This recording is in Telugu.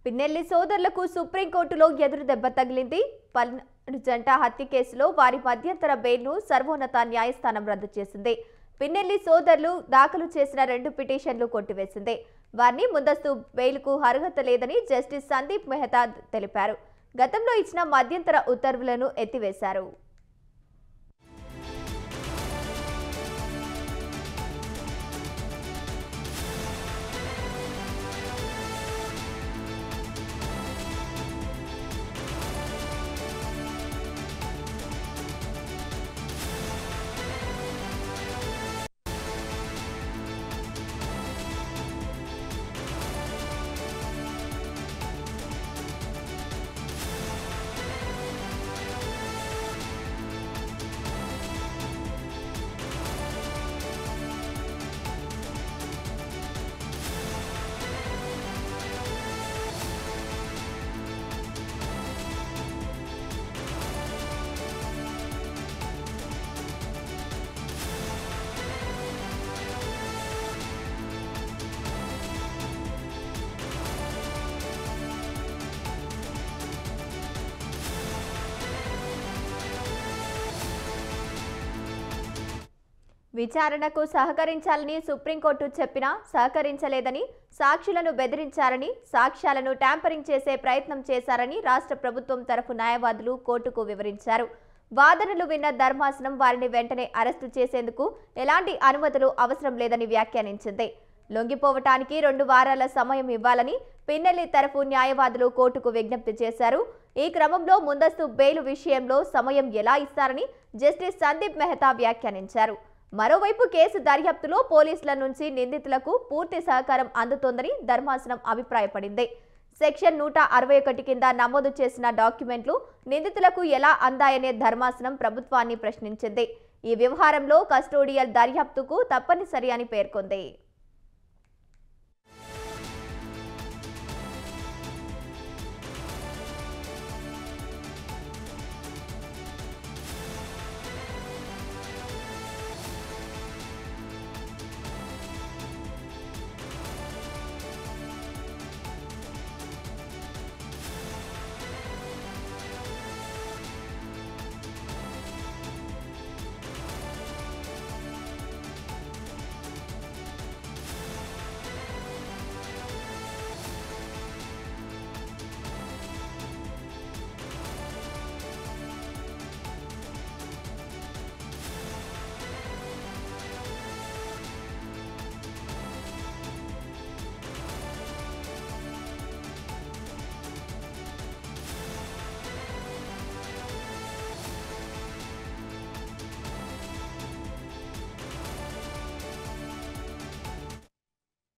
పిన్నెల్లి సోదరులకు సుప్రీంకోర్టులో ఎదురు దెబ్బ తగిలింది. పల్నాడు జంట హత్య కేసులో వారి మధ్యంతర బెయిల్ను సర్వోన్నత న్యాయస్థానం రద్దు చేసింది. పిన్నెల్లి సోదరులు దాఖలు చేసిన 2 పిటిషన్లు కొట్టివేసింది. వారిని ముందస్తు బెయిల్కు అర్హత లేదని జస్టిస్ సందీప్ మెహతా తెలిపారు. గతంలో ఇచ్చిన మధ్యంతర ఉత్తర్వులను ఎత్తివేశారు. విచారణకు సహకరించాలని సుప్రీంకోర్టు చెప్పినా సహకరించలేదని, సాక్షులను బెదిరించారని, సాక్ష్యాలను ట్యాంపరింగ్ చేసే ప్రయత్నం చేశారని రాష్ట్ర ప్రభుత్వం తరఫు న్యాయవాదులు కోర్టుకు వివరించారు. వాదనలు విన్న ధర్మాసనం వారిని వెంటనే అరెస్టు చేసేందుకు ఎలాంటి అనుమతులు అవసరం లేదని వ్యాఖ్యానించింది. లొంగిపోవటానికి 2 వారాల సమయం ఇవ్వాలని పిన్నెల్లి తరఫు న్యాయవాదులు కోర్టుకు విజ్ఞప్తి చేశారు. ఈ క్రమంలో ముందస్తు బెయిల్ విషయంలో సమయం ఎలా ఇస్తారని జస్టిస్ సందీప్ మెహతా వ్యాఖ్యానించారు. మరోవైపు కేసు దర్యాప్తులో పోలీసుల నుంచి నిందితులకు పూర్తి సహకారం అందుతోందని ధర్మాసనం అభిప్రాయపడింది. సెక్షన్ 161 కింద నమోదు చేసిన డాక్యుమెంట్లు నిందితులకు ఎలా అందాయనే ధర్మాసనం ప్రభుత్వాన్ని ప్రశ్నించింది. ఈ వ్యవహారంలో కస్టోడియల్ దర్యాప్తుకు తప్పనిసరి అని పేర్కొంది.